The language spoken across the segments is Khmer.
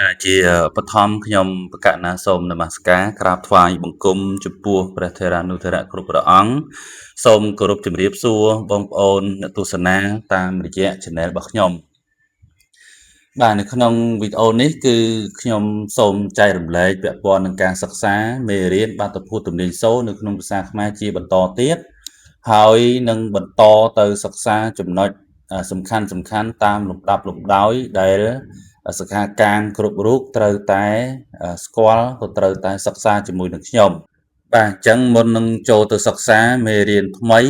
ដែលជាបឋមខ្ញុំបកណាសូមនមស្ការក្រាបថ្វាយបង្គំចំពោះព្រះថេរានុថេរៈគ្រប់ព្រះអង្គសូមគោរពជំរាបសួរបងប្អូនអ្នកទស្សនាតាមរយៈ Channel របស់ខ្ញុំបាទនៅក្នុងវីដេអូនេះគឺខ្ញុំសូមចែករំលែកពាក់ព័ន្ធនឹងការសិក្សាមេរៀនបាតុភូតទំនាញសូរនៅក្នុងភាសាខ្មែរជាបន្តទៀតហើយនឹងបន្តទៅសិក្សាចំណុចសំខាន់តាមលំដាប់លំដោយដែលសិក្ខាកាមគ្រប់រូបត្រូវតែស្គាល់ក៏ត្រូវតែសិក្សាជាមួយនឹងខ្ញុំបាទអញ្ចឹងមុននឹងចូលទៅសិក្សាមេរៀនថ្មី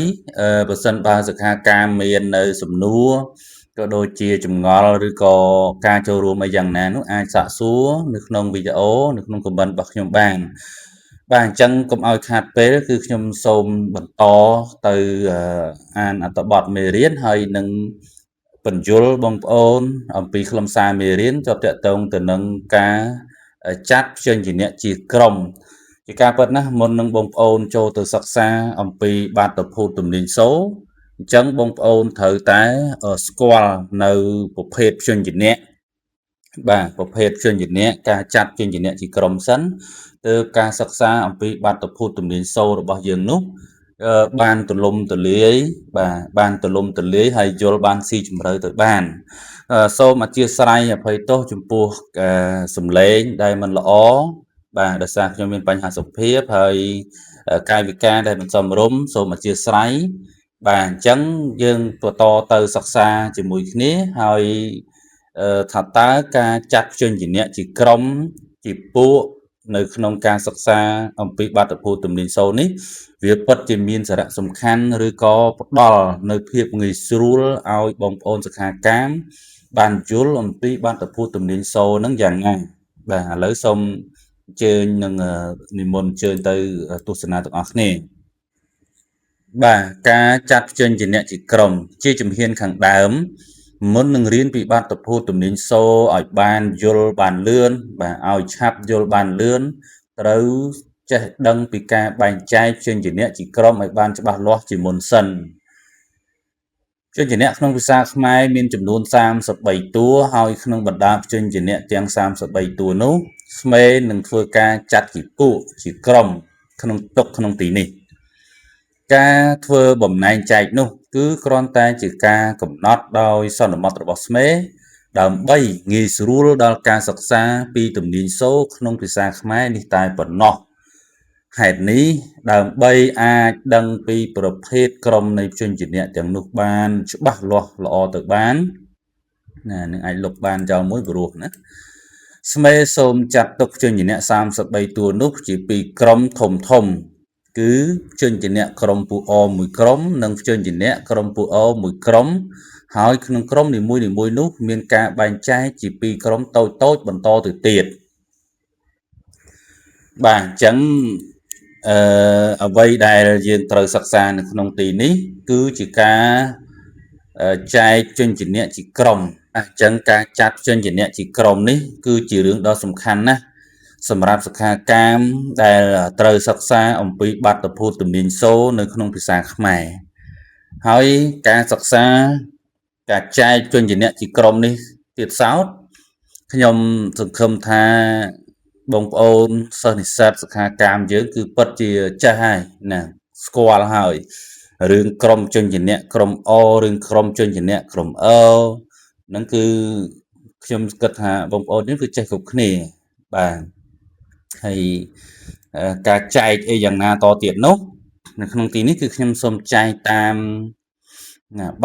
បើសិនបើសិក្ខាកាមមាននៅសំណួរក៏ដូចជាចម្ងល់ឬក៏ការចូលរួមអីយ៉ាងណានោះអាចសាកសួរនៅក្នុងវីដេអូនៅក្នុង comment របស់ខ្ញុំបានបាទអញ្ចឹងកុំឲ្យខាតពេលគឺខ្ញុំសូមបន្តទៅអានអត្ថបទមេរៀនហើយនឹងបញ្យល់បងប្អូនអំពីខ្លឹមសារមេរៀនជាប់ទាក់ទងទៅនឹងការចាត់ព្យញ្ជនៈជាក្រុមជាការពិតណាស់មុននឹងបងប្អូនចូលទៅសិក្សាអំពីបាតុភូតទំនាញសូរអញ្ចឹងបងប្អូនត្រូវតែស្គាល់នៅប្រភេទព្យញ្ជនៈបាទប្រភេទព្យញ្ជនៈការចាត់ព្យញ្ជនៈជាក្រុមសិនទើបការសិក្សាអំពីបាតុភូតទំនាញសូររបស់យើងនោះបានទូលំទូលាយបាទបានទូលំទូលាយហើយយល់បានស៊ីជម្រៅទៅបានសូមអធិស្ឋានអភ័យទោសចំពោះសំឡេងដែលមិនល្អបាទដោយសារខ្ញុំមានបញ្ហាសុខភាពហើយកាយវិការដែលមិនសមរម្យសូមអធិស្ឋានបាទអញ្ចឹងយើងបន្តទៅសិក្សាជាមួយគ្នាហើយថាតើការចាត់ព្យញ្ជនៈជាក្រុមជាពួកនៅក្នុងការសិក្សាអំពីបាតុភូតទំនាញសូរនេះវាពិតជាមានសារៈសំខាន់ឬក៏ផ្ដល់នៅភាពងាយស្រួលឲ្យបងប្អូនសិក្ខាកាមបានយល់អំពីបាតុភូតទំនាញសូរនឹងយ៉ាងណាបាទឥឡូវសូមអញ្ជើញនឹងនិមន្តអញ្ជើញទៅទស្សនាទាំងអស់គ្នាបាទការចាត់ព្យញ្ជនៈជាក្រុមជាជំហានខាងដើមមុននឹងរៀនពីបាតុភូតទំនាញសូរឲ្យបានយល់បានលឿនបាទឲ្យឆាប់យល់បានលឿនត្រូវចេះដឹងពីការបែងចែកព្យញ្ជនៈជាក្រុមឲ្យបានច្បាស់លាស់ជាមុនសិនព្យញ្ជនៈក្នុងភាសាខ្មែរមានចំនួន33តួហើយក្នុងបណ្ដាព្យញ្ជនៈទាំង33តួនោះស្មេនឹងធ្វើការចាត់ជាពួកជាក្រុមក្នុងទីនេះការធ្វើបំណែកចែកនោះគឺគ្រាន់តែជាការកំណត់ដោយសន្មតរបស់ស្មេដើម្បីងាយស្រួលដល់ការសិក្សាពីទំនាញសូរក្នុងភាសាខ្មែរនេះតែប៉ុណ្ណោះហេតុនេះដើម្បីអាចដឹងពីប្រភេទក្រុមនៃព្យញ្ជនៈទាំងនោះបានច្បាស់លាស់ល្អទៅបាននឹងអាចលុបបានចោលមួយព្រោះណាស្មេសូមចាត់ទុកព្យញ្ជនៈ33តួនោះជាពីរក្រុមធំគឺព្យញ្ជនៈក្រុមពួកអមួយក្រុមនិងព្យញ្ជនៈក្រុមពួកអមួយក្រុមហើយក្នុងក្រុមនីមួយនោះមានការបែងចែកជាពីរក្រុមតូចបន្តទៅទៀតបាទអញ្ចឹងអ្វីដែលយើងត្រូវសិក្សានៅក្នុងទីនេះគឺជាការចែកព្យញ្ជនៈជាក្រុមអញ្ចឹងការចាត់ព្យញ្ជនៈជាក្រុមនេះគឺជារឿងដ៏សំខាន់ណាស់សម្រាប់សិក្ខាកាមដែលត្រូវសិក្សាអំពីបាតុភូតទំនាញសូរនៅក្នុងភាសាខ្មែរហើយការសិក្សាការចែកព្យញ្ជនៈជាក្រុមនេះទៀតសោតខ្ញុំសង្ឃឹមថាបងប្អូនសិស្សនិស្សិតសិក្ខាកាមយើងគឺពិតជាចេះហើយណាស្គាល់ហើយរឿងក្រុមព្យញ្ជនៈក្រុមអរឿងក្រុមព្យញ្ជនៈក្រុមអហ្នឹងគឺខ្ញុំគិតថាបងប្អូននេះគឺចេះគ្រប់គ្នាបាទហើយការចែកអីយ៉ាងណាតទៀតនោះនៅក្នុងទីនេះគឺខ្ញុំសូមចែកតាម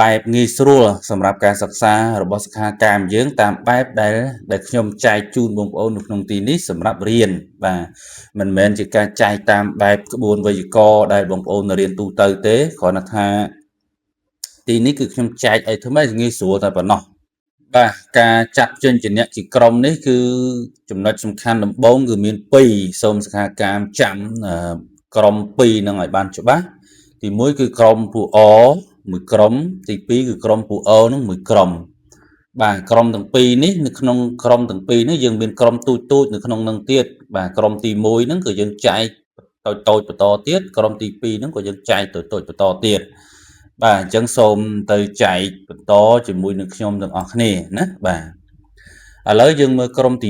បែបងាយស្រួលសម្រាប់ការសិក្សារបស់សិក្ខាកាមយើងតាមបែបដែលខ្ញុំចែកជូនបងប្អូននៅក្នុងទីនេះសម្រាប់រៀនបាទមិនមែនជាការចែកតាមបែបក្បួនវេយ្យាករណ៍ដែលបងប្អូនរៀនទូទៅទេគ្រាន់តែថាទីនេះគឺខ្ញុំចែកឲ្យធ្វើម៉េចងាយស្រួលតែប៉ុណ្ណោះបាទការចាត់ព្យញ្ជនៈជាក្រុមនេះគឺចំណុចសំខាន់ដំបូងគឺមាន2សូមសិក្ខាកាមចាំក្រុម2នឹងឲ្យបានច្បាស់ទី1គឺក្រុមពួកអមួយក្រុមទី2គឺក្រុមពួកអនឹងមួយក្រុមបាទក្រុមទាំងពីរនេះនៅក្នុងក្រុមទាំងពីរនេះយើងមានក្រុមទូចនៅក្នុងនឹងទៀតបាទក្រុមទី1ហ្នឹងគឺយើងចែកតូចបន្តទៀតក្រុមទី2ហ្នឹងក៏យើងចែកតូចបន្តទៀតបាទអញ្ចឹងសូមទៅចែកបន្តជាមួយនឹងខ្ញុំទាំងអស់គ្នាណាបាទ ឥឡូវយើងមើលក្រុមទី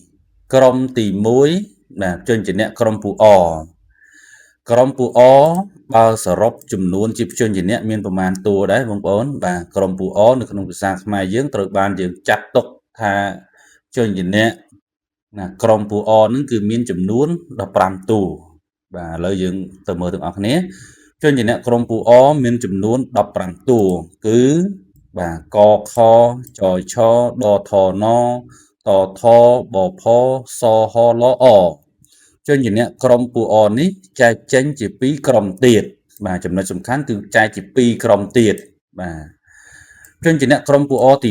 1ក្រុមទី1បាទជនជាអ្នកក្រុមពូអក្រុមពូអបើសរុបចំនួនជាជនជាអ្នកមានប្រមាណតួដែរបងប្អូនបាទក្រុមពូអនៅក្នុងភាសាខ្មែរយើងត្រូវបានយើងចាត់ទុកថាជនជាអ្នកណាក្រុមពូអនឹងគឺមានចំនួន15តួបាទឥឡូវយើងទៅមើលទាំងអស់គ្នាជនជាអ្នកក្រុមពូអមានចំនួន15តួគឺបាទកខចឆដថណតថបផសហលអជនជាអ្នកក្រុមពូអនេះចែកចេញជា2ក្រុមទៀតបាទចំណុចសំខាន់គឺចែកជា2ក្រុមទៀតបាទជនជាអ្នកក្រុមពូអទី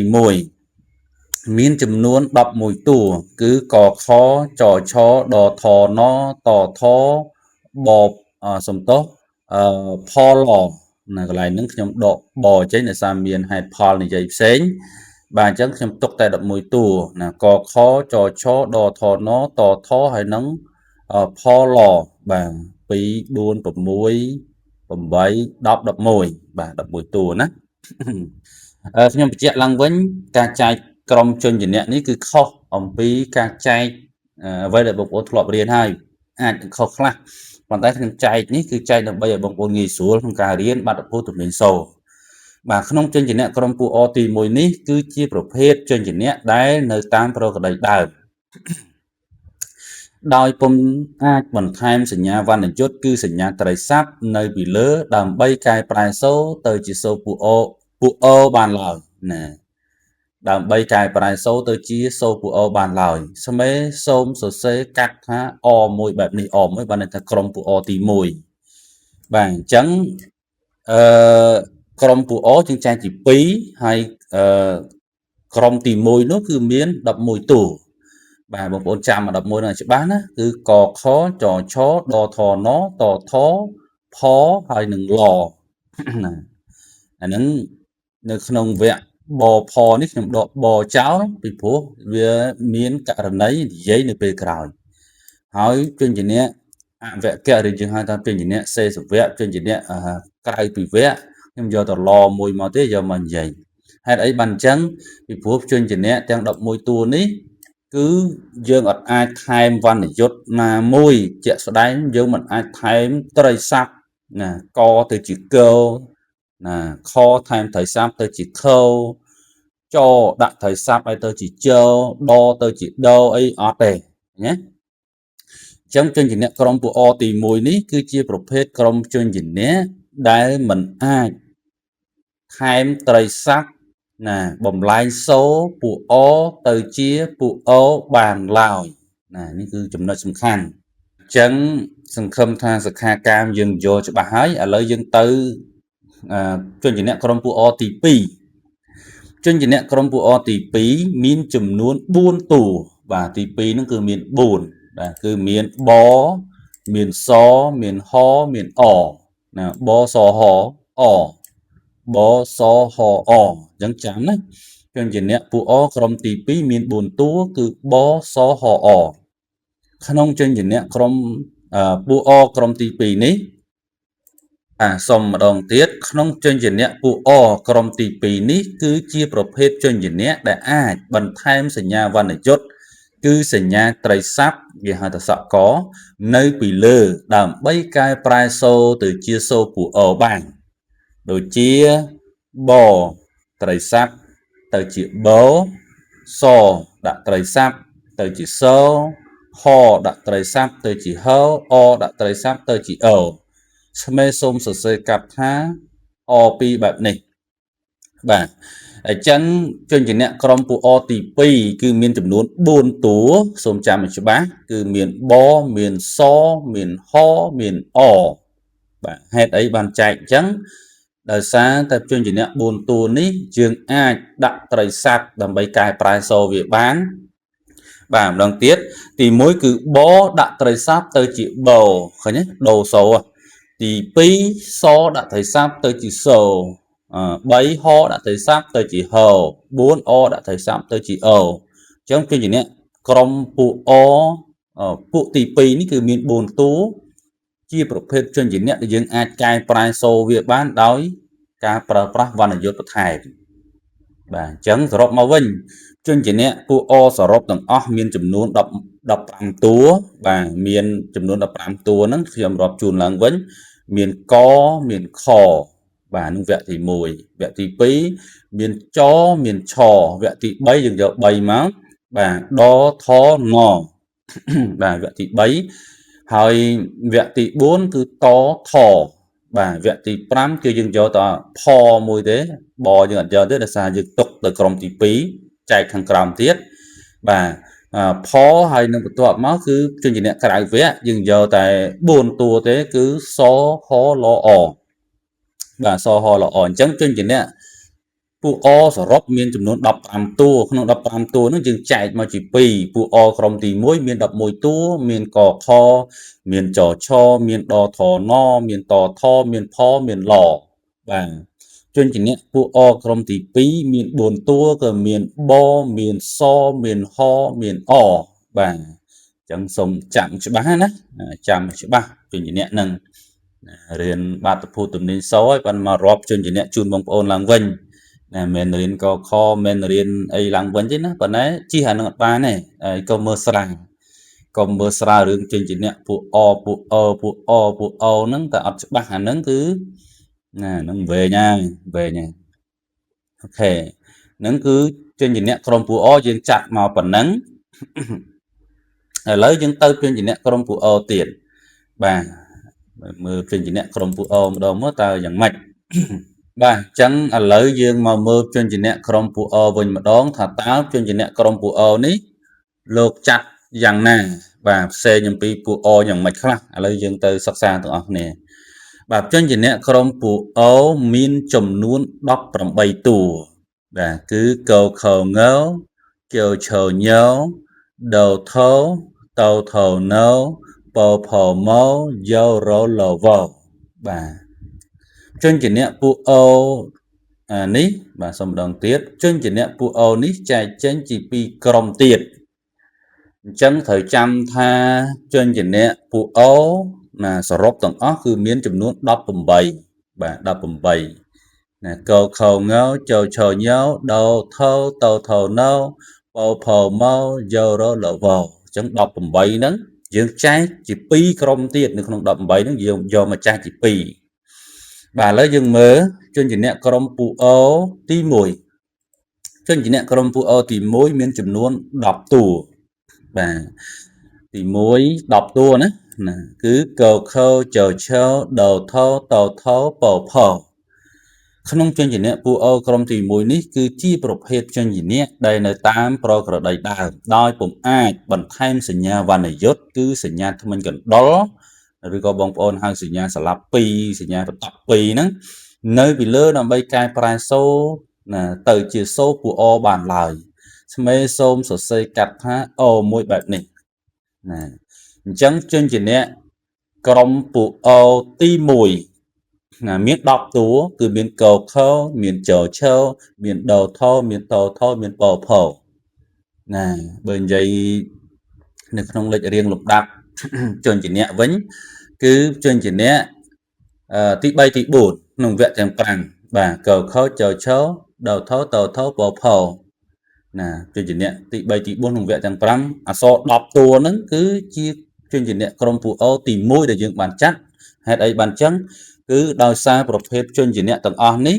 1មានចំនួន11តួគឺកខចឆដថណតថបសំទោសផលនៅកន្លែងហ្នឹងខ្ញុំដកបចេញដោយសារមានហេតុផលនិយាយផ្សេងបាទអញ្ចឹងខ្ញុំទុកតែ11តួណាកខចឆដថណតថហើយនឹងផលបាទ2 4 6 8 10 11បាទ11តួណាខ្ញុំបញ្ជាក់ឡើងវិញការចែកក្រុមជនជាអ្នកនេះគឺខុសអំពីការចែកអ្វីដែលបងប្អូនធ្លាប់រៀនហើយអាចខុសខ្លះប៉ុន្តែខ្ញុំចែកនេះគឺចែកដើម្បីឲ្យបងប្អូនងាយស្រួលក្នុងការរៀនបាត់ភូទំនេញសូបាទក្នុងជនជាអ្នកក្រុមពូអទី1នេះគឺជាប្រភេទជនជាអ្នកដែលនៅតាមប្រកដីដើមដោយពុំអាចបន្ថែមសញ្ញាវណ្ណយុត្តគឺសញ្ញាត្រីស័ព្ទនៅពីលើដើម្បីកែប្រែសូរទៅជាសូរពូអបានឡើយណាដើម្បីកែប្រែសូរទៅជាសូរពូអបានឡើយស្មេសូមសរសេរកាត់ថាអ1បែបនេះអ1បានន័យថាក្រុមពូអទី1បាទអញ្ចឹងក្រុមពូអជាងចែកជា2ហើយក្រុមទី1នោះគឺមាន11តួបាទបងប្អូនចាំ11នោះច្បាស់ណាគឺកខចឆដថណតថផហើយនឹងលណាអាហ្នឹងនៅក្នុងវគ្គបផនេះខ្ញុំដកបចោលពីព្រោះវាមានករណីនិយាយនៅពេលក្រោយហើយជនជាអ្នកអវគ្គឬយើងហៅថាជនជាអ្នកសេសវៈជនជាអ្នកក្រៅពីវគ្គខ្ញុំយកទៅមួយមកទេយកមកនិយាយហេតុអីបានអញ្ចឹងពីព្រោះជនជាអ្នកទាំង11តួនេះគឺយើងអត់អាចថែមវណ្ណយុត្តណាមួយជាក់ស្ដែងយើងមិនអាចថែមត្រីស័ព្ទណាកទៅជាកណាខថែមត្រីស័ព្ទទៅជាខចដាក់ត្រីស័ព្ទឲ្យទៅជាចដទៅជាដអីអត់ទេណាអញ្ចឹងជនជាអ្នកក្រុមពូអទី1នេះគឺជាប្រភេទក្រុមជនជាអ្នកដែលមិនអាចថែមត្រីស័ព្ទណាបំលែងសូពូអទៅជាពូអបានឡើយណានេះគឺចំណុចសំខាន់អញ្ចឹងសង្ឃឹមថាសិក្ខាកាមយើងយល់ច្បាស់ហើយឥឡូវយើងទៅជនជាអ្នកក្រុមពូអទី2ជនជាអ្នកក្រុមពូអទី2មានចំនួន4តួបាទទី2ហ្នឹងគឺមាន4បាទគឺមានបមានសមានហមានអណាបសហអបសហអអញ្ចឹងចាំណាជនជាអ្នកពូអក្រុមទី2មាន4តួគឺបសហអក្នុងជនជាអ្នកក្រុមពូអក្រុមទី2នេះសុំម្ដងទៀតក្នុងជនជាអ្នកពូអក្រុមទី2នេះគឺជាប្រភេទជនជាអ្នកដែលអាចបន្ថែមសញ្ញាវណ្ណយុត្តគឺសញ្ញាត្រីស័ព្ទគេហៅថាសកនៅពីលើដើម្បីកែប្រែសូរទៅជាសូរពូអបានដូចជាបត្រីស័ព្ទទៅជាបសដាក់ត្រីស័ព្ទទៅជាសហដាក់ត្រីស័ព្ទទៅជាហអដាក់ត្រីស័ព្ទទៅជាអស្មេសូមសរសេរកាត់ថាអ2បែបនេះបាទអញ្ចឹងជនជាអ្នកក្រុមពូអទី2គឺមានចំនួន4តួសូមចាំឲ្យច្បាស់គឺមានបមានសមានហមានអបាទហេតុអីបានចែកអញ្ចឹងដោយសារតែជនជាអ្នក4តួនេះយើងអាចដាក់ត្រីស័ព្ទដើម្បីកែប្រែសូរវាបានបាទម្ដងទៀតទី1គឺបដាក់ត្រីស័ព្ទទៅជាបឃើញទេដូសូទី2សដាក់ត្រីស័ព្ទទៅជាសូ3ហដាក់ត្រីស័ព្ទទៅជាហ4អដាក់ត្រីស័ព្ទទៅជាអអញ្ចឹងជនជាអ្នកក្រុមពួកពួកទី2នេះគឺមាន4តួជាប្រភេទជនជាអ្នកដែលយើងអាចកែប្រែសូរវាបានដោយការប្រើប្រាស់វណ្ណយុត្តបន្ថែមបាទអញ្ចឹងសរុបមកវិញ ជនជាអ្នកពួកអសរុបទាំងអស់មានចំនួន15តួបាទមានចំនួន15តួហ្នឹងខ្ញុំរាប់ជូនឡើងវិញមានកមានខបាទនឹងវគ្គទី1វគ្គទី2មានចមានឆវគ្គទី3យើងយក3មកបាទដថណបាទវគ្គទី3ហើយវគ្គទី4គឺតថបាទវគ្គទី5គឺយើងយកតផមួយទេបយើងអត់យកទេដោយសារយើងទុកទៅក្រុមទី2ចែកខាងក្រោមទៀតបាទផហើយនឹងបន្ទាប់មកគឺជនជាអ្នកក្រៅវគ្គយើងយកតែ4តួទេគឺសហលអបាទសហលអអញ្ចឹងជនជាអ្នកពួកអសរុបមានចំនួន15តួក្នុង15តួនោះយើងចែកមកជា2ពួកអក្រុមទី1មាន11តួមានកខមានចឆមានដថណមានតថមានផមានលបាទជនជាអ្នកពួកអក្រុមទី2មាន4តួក៏មានបមានសមានហមានអបាទអញ្ចឹងសូមចាំច្បាស់ណាចាំច្បាស់ជនជាអ្នកនឹងរៀនបាតុភូតទំនាញសឲ្យបានមករាប់ជនជាអ្នកជូនបងប្អូនឡើងវិញណាមិនរៀនកខមិនរៀនអីឡើងវិញទេណាប៉ុន្តែជិះអានឹងអត់បានទេហើយកុំមើលស្រាលរឿងជនជាអ្នកពួកអពួកអពួកអពួកអហ្នឹងតែអត់ច្បាស់អាហ្នឹងគឺណាហ្នឹងវែងហើយអូខេហ្នឹងគឺជនជាអ្នកក្រុមពួកអយើងចាត់មកប៉ុណ្ណឹងឥឡូវយើងទៅជនជាអ្នកក្រុមពួកអទៀតបាទមើលជនជាអ្នកក្រុមពួកអម្ដងមកតើយ៉ាងម៉េចបាទអញ្ចឹងឥឡូវយើងមកមើលជនជាអ្នកក្រុមពួកអវិញម្ដងថាតើជនជាអ្នកក្រុមពួកអនេះលោកចាត់យ៉ាងណាបាទផ្សេងអំពីពួកអយ៉ាងម៉េចខ្លះឥឡូវយើងទៅសិក្សាទាំងអស់គ្នាបាទជនជាអ្នកក្រុមពួកអមានចំនួន18តួបាទគឺកខងជឆញដថតថណពផមយោរលវបាទជនជាអ្នកពួកអនេះបាទសូមម្ដងទៀតជនជាអ្នកពួកអនេះចែកចេញជា2ក្រុមទៀតអញ្ចឹងត្រូវចាំថាជនជាអ្នកពួកអណាសរុបទាំងអស់គឺមានចំនួន18បាទ18ណាកខងចឆញដថតថណពផមយោរលវអញ្ចឹង18ហ្នឹងយើងចែកជា2ក្រុមទៀតនៅក្នុង18ហ្នឹងយើងយកមកចែកជា2បាទឥឡូវយើងមើលជនជាអ្នកក្រុមពួកអទី1ជនជាអ្នកក្រុមពួកអទី1មានចំនួន10តួបាទទី1 10តួណាគឺកខចឆដថតថពផក្នុងជនជាអ្នកពួកអក្រុមទី1នេះគឺជាប្រភេទជនជាអ្នកដែលនៅតាមប្រក្រតីដើមដោយពុំអាចបន្ថែមសញ្ញាវណ្ណយុត្តគឺសញ្ញាធ្មេញកណ្ដុរឬក៏បងប្អូនហៅសញ្ញាស្លាប់2សញ្ញាបន្ត2ហ្នឹងនៅពីលើដើម្បីកែប្រែសូណាទៅជាសូពួកអបានឡើយស្មេសូមសរសេរកាត់ថាអមួយបែបនេះណាអញ្ចឹងជនជាអ្នកក្រុមពួកអទី1ណាមាន10តួគឺមានកខមានចឆមានដថមានតថមានពផណាបើនិយាយនៅក្នុងលេខរៀងលំដាប់ជនជាអ្នកវិញគឺជនជាអ្នកទី3ទី4ក្នុងវគ្គទាំង5បាទកខចឆដថតថពផណាជនជាអ្នកទី3ទី4ក្នុងវគ្គទាំង5អក្សរ10តួហ្នឹងគឺជាជនជាអ្នកក្រុមពួកអទី1ដែលយើងបានចាត់ហេតុអីបានចឹងគឺដោយសារប្រភេទជនជាអ្នកទាំងអស់នេះ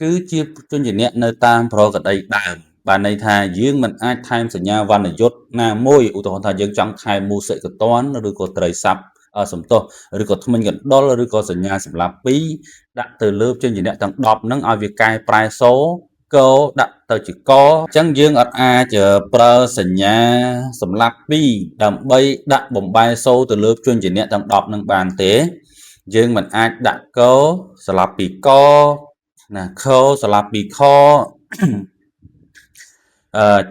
គឺជាជនជាអ្នកនៅតាមប្រក្រតីដើមបានន័យថាយើងមិនអាចថែមសញ្ញាវណ្ណយុត្តណាមួយឧទាហរណ៍ថាយើងចង់ថែមមូសិកតនឬក៏ត្រីស័ព្ទសំទោសឬក៏ធ្មេញកណ្ដុរឬក៏សញ្ញាសម្លាប់2ដាក់ទៅលើជនជាអ្នកទាំង10ហ្នឹងឲ្យវាកែប្រែសូកដាក់ទៅជាកអញ្ចឹងយើងអត់អាចប្រើសញ្ញាសម្លាប់2ដើម្បីដាក់បំបែសូទៅលើជនជាអ្នកទាំង10ហ្នឹងបានទេយើងមិនអាចដាក់កស្លាប់2កណាខស្លាប់2ខ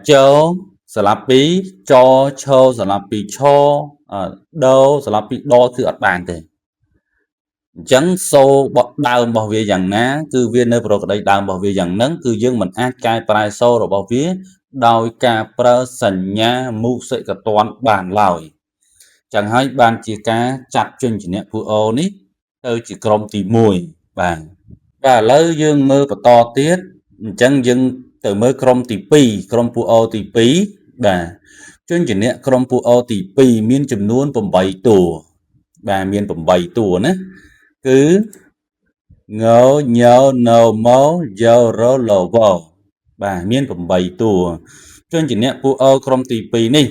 ចស្លាប់2ចឆស្លាប់2ឆដស្លាប់2ដគឺអត់បានទេអញ្ចឹងសូបកដើមរបស់វាយ៉ាងណាគឺវានៅប្រក្រតីដើមរបស់វាយ៉ាងហ្នឹងគឺយើងមិនអាចកែប្រែសូរបស់វាដោយការប្រើសញ្ញាមូសិកតនបានឡើយចឹងហើយបានជាការចាត់ជនជាអ្នកពួកអនេះទៅជាក្រុមទី1បាទឥឡូវយើងមើលបន្តទៀតអញ្ចឹងយើង ទៅមើលក្រុមទី2ក្រុមពូអូទី2បាទជនជាអ្នកក្រុមពូអូទី2មានចំនួន8តួបាទមាន8តួណាគឺងញណមយោរលវបាទមាន8តួជនជាអ្នកពូអូក្រុមទី2នេះ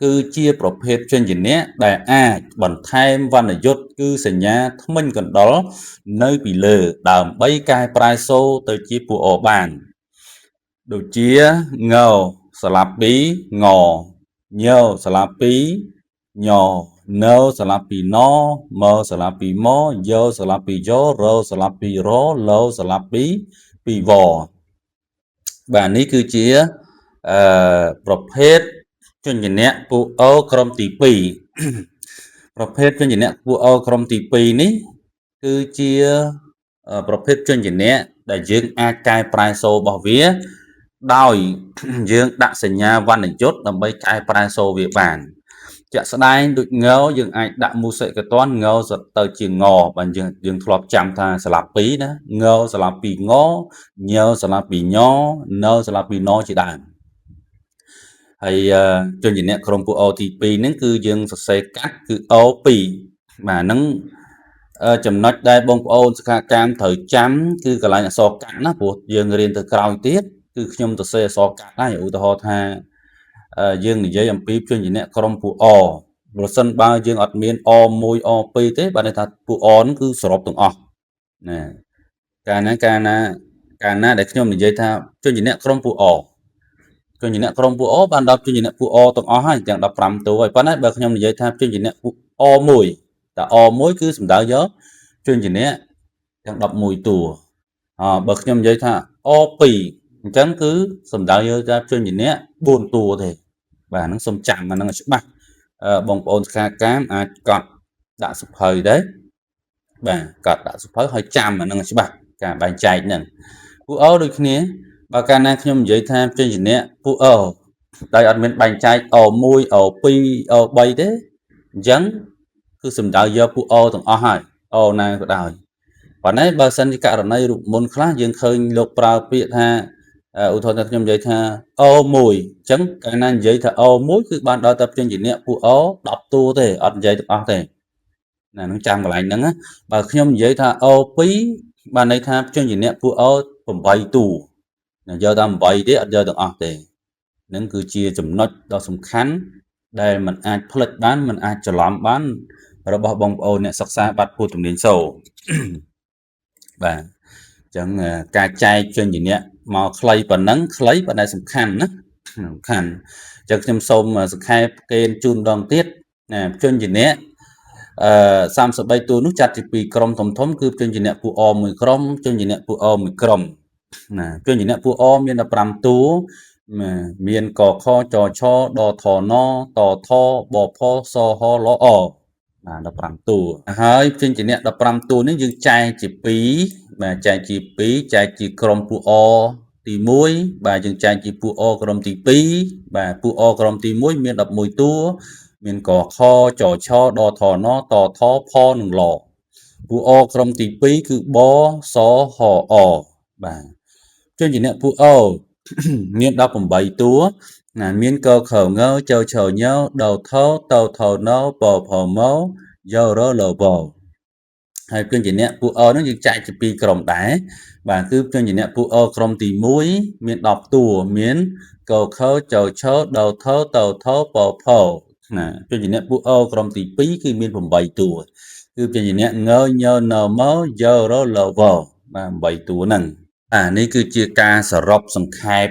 គឺជាប្រភេទជនជាអ្នកដែលអាចបន្ថែមវណ្ណយុត្តគឺសញ្ញាធ្មេញកណ្ដុរនៅពីលើដើម្បីកែប្រែសូរទៅជាពូអូបានដូចជាងស្លាប់ពីងញស្លាប់ពីញណស្លាប់ពីណមស្លាប់ពីមយោស្លាប់ពីយោរស្លាប់ពីរលស្លាប់ពីវបាទនេះគឺជាប្រភេទជនជាអ្នកពូអូក្រុមទី2ប្រភេទជនជាអ្នកពូអូក្រុមទី2នេះគឺជាប្រភេទជនជាអ្នកដែលយើងអាចកែប្រែសូររបស់វាដោយយើងដាក់សញ្ញាវណ្ណយុត្តដើម្បីកែប្រែសូរវាបានជាក់ស្ដែងដូចងយើងអាចដាក់មូសិកតនងទៅជាងបើយើងធ្លាប់ចាំថាស្លាប់ពីណាងស្លាប់ពីងញស្លាប់ពីញណស្លាប់ពីណជាដើមហើយជនជាអ្នកក្រុមពូអូទី2ហ្នឹងគឺយើងសរសេរកាត់គឺ O2 បាទហ្នឹងចំណុចដែលបងប្អូនសិក្ខាកាមត្រូវចាំគឺកន្លែងអក្សរកាត់ណាព្រោះយើងរៀនទៅក្រោយទៀតគឺខ្ញុំសរសេរអក្សរកាត់ហើយឧទាហរណ៍ថាយើងនិយាយអំពីជនជាអ្នកក្រុមពូអប្រសិនបើយើងអត់មាន O1 O2 ទេបាទន័យថាពូអហ្នឹងគឺសរុបទាំងអស់ណាកាលណាដែលខ្ញុំនិយាយថាជនជាអ្នកក្រុមពូអជនជាអ្នកក្រុមពូអបានដល់ជនជាអ្នកពូអទាំងអស់ហើយទាំង15តួហើយប៉ុន្តែបើខ្ញុំនិយាយថាជនជាអ្នកពូអ1តែអ1គឺសំដៅយកជនជាអ្នកទាំង11តួបើខ្ញុំនិយាយថាអ2អញ្ចឹងគឺសំដៅយកថាជនជាអ្នក4តួទេបាទហ្នឹងសូមចាំអាហ្នឹងឲ្យច្បាស់បងប្អូនសិក្ខាកាមអាចកត់ដាក់សភៅដែរបាទកត់ដាក់សភៅឲ្យចាំអាហ្នឹងឲ្យច្បាស់ការបែងចែកហ្នឹងពូអូដូចគ្នាបើកាលណាខ្ញុំនិយាយថាជនជាអ្នកពូអូដោយអត់មានបែងចែកអ1 អ2 អ3ទេអញ្ចឹងគឺសំដៅយកពូអូទាំងអស់ហើយអូណាក៏ដោយប៉ុន្តែបើសិនជាករណីរូបមន្តខ្លះយើងឃើញលោកប្រើពាក្យថាឧទាហរណ៍ថាខ្ញុំនិយាយថាO1អញ្ចឹងកាលណានិយាយថាO1គឺបានដល់តែជនជាអ្នកពូអូ10តួទេអត់និយាយទាំងអស់ទេណានឹងចាំកន្លែងហ្នឹងណាបើខ្ញុំនិយាយថាO2បានន័យថាជនជាអ្នកពូអូ8តួយកតែ8ទេអត់យកទាំងអស់ទេនឹងគឺជាចំណុចដ៏សំខាន់ដែលมันអាចផ្លិចបានมันអាចច្រឡំបានរបស់បងប្អូនអ្នកសិក្សាបាត់ពុទ្ធជំនាញសូបាទអញ្ចឹងការចែកជនជាអ្នកមកខ្លីប៉ុណ្ណឹងខ្លីប៉ុន្តែសំខាន់ណាសំខាន់អញ្ចឹងខ្ញុំសូមសង្ខេបគេជូនម្ដងទៀតណាជនជាអ្នក33តួនោះចាត់ជាពីរក្រុមធំគឺជនជាអ្នកពូអមួយក្រុមជនជាអ្នកពូអមួយក្រុមណាជនជាអ្នកពូអមាន15តួមានកខចឆដថណតថបផសហលអបាទ15តួហើយជនជាអ្នក15តួនេះយើងចែកជា2បាទចែកជា2ចែកជាក្រុមពូអទី1បាទយើងចែកជាពូអក្រុមទី2បាទពូអក្រុមទី1មាន11តួមានកខចឆដថណតថផនិងលពូអក្រុមទី2គឺបសហអបាទជនជាអ្នកពូអមាន18តួណាមានកខងចឆញដថតថណពផមយោរលវហើយជនជាអ្នកពូអនឹងយើងចែកជា2ក្រុមដែរបាទគឺជនជាអ្នកពូអក្រុមទី1មាន10តួមានកខចឆដថតថពផណាជនជាអ្នកពូអក្រុមទី2គឺមាន8តួគឺជនជាអ្នកងញណមយោរលវបាទ8តួហ្នឹងនេះគឺជាការសរុបសង្ខេប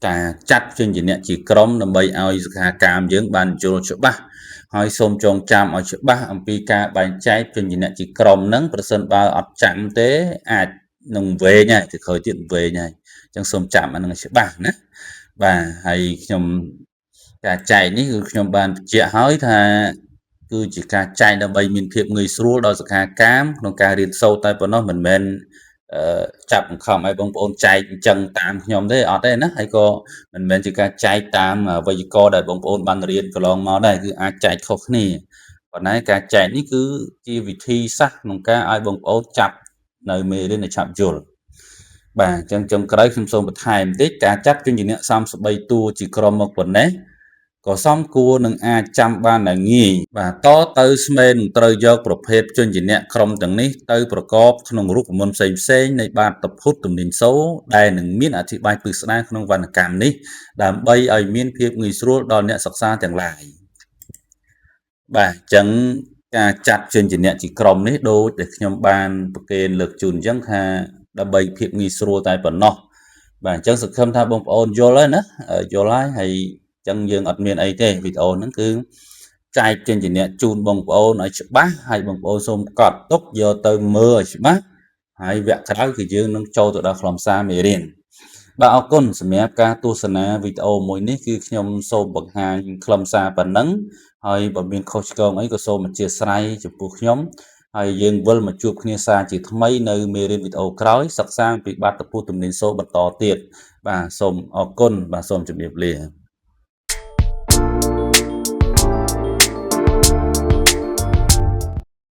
ការចាត់ជនជាអ្នកជាក្រុមដើម្បីឲ្យសិក្ខាកាមយើងបានយល់ច្បាស់ហើយសូមចងចាំឲ្យច្បាស់អំពីការបែងចែកជនជាអ្នកជាក្រុមហ្នឹងប្រសិនបើអត់ចាំទេអាចនឹងវែងហើយទៅក្រោយទៀតវែងហើយអញ្ចឹងសូមចាំអានឹងឲ្យច្បាស់ណាបាទហើយខ្ញុំការចែកនេះគឺខ្ញុំបានបញ្ជាក់ហើយថាគឺជាការចែកដើម្បីមានភាពងាយស្រួលដល់សិក្ខាកាមក្នុងការរៀនសូត្រតែប៉ុណ្ណោះមិនមែនចាប់បង្ខំឲ្យបងប្អូនចែកអញ្ចឹងតាមខ្ញុំទេអត់ទេណាហើយក៏មិនមែនជាការចែកតាមវេយ្យាករណ៍ដែលបងប្អូនបានរៀនកន្លងមកដែរគឺអាចចែកខុសគ្នាប៉ុន្តែការចែកនេះគឺជាវិធីសាស្ត្រក្នុងការឲ្យបងប្អូនចាប់នៅមេរៀនឲ្យឆាប់យល់ បាទអញ្ចឹងចុងក្រោយខ្ញុំសូមបន្ថែមបន្តិចការចាត់ជញ្ជាំង33តួជាក្រុមមកប៉ុណ្ណេះក៏សមគួរនឹងអាចចាំបានដែលងាយបាទតទៅស្មេនឹងត្រូវយកប្រភេទជញ្ជាំងក្រុមទាំងនេះទៅប្រកបក្នុងរូបមន្តផ្សេងៗនៃបាតុភូតទំនិញសូរដែលនឹងមានអធិប្បាយពិស្ដារក្នុងវណ្ណកម្មនេះដើម្បីឲ្យមានភាពងាយស្រួលដល់អ្នកសិក្សាទាំងឡាយបាទអញ្ចឹងការចាត់ជញ្ជាំងជាក្រុមនេះដូចដែលខ្ញុំបានប្រកេនលើកជូនអញ្ចឹងថាដើម្បីភាពងាយស្រួលតែប៉ុណ្ណោះបាទអញ្ចឹងសង្ឃឹមថាបងប្អូនយល់ហើយណាយល់ហើយអញ្ចឹងយើងអត់មានអីទេវីដេអូហ្នឹងគឺចែកជញ្ជាំងជូនបងប្អូនឲ្យច្បាស់ហើយបងប្អូនសូមកត់ទុកយកទៅមើលឲ្យច្បាស់ហើយវគ្គក្រោយគឺយើងនឹងចូលទៅដល់ខ្លឹមសារមេរៀនបាទអរគុណសម្រាប់ការទស្សនាវីដេអូមួយនេះគឺខ្ញុំសូមបង្ហាញខ្លឹមសារប៉ុណ្ណឹងហើយបើមានខុសឆ្គងអីក៏សូមអធិស្ឋានចំពោះខ្ញុំហើយយើងវិលមកជួបគ្នាសារជាថ្មីនៅមេរៀនវីដេអូក្រោយសិក្សាពីបាតុភូតទំនិញសូរបន្តទៀតបាទសូមអរគុណបាទសូមជម្រាបលា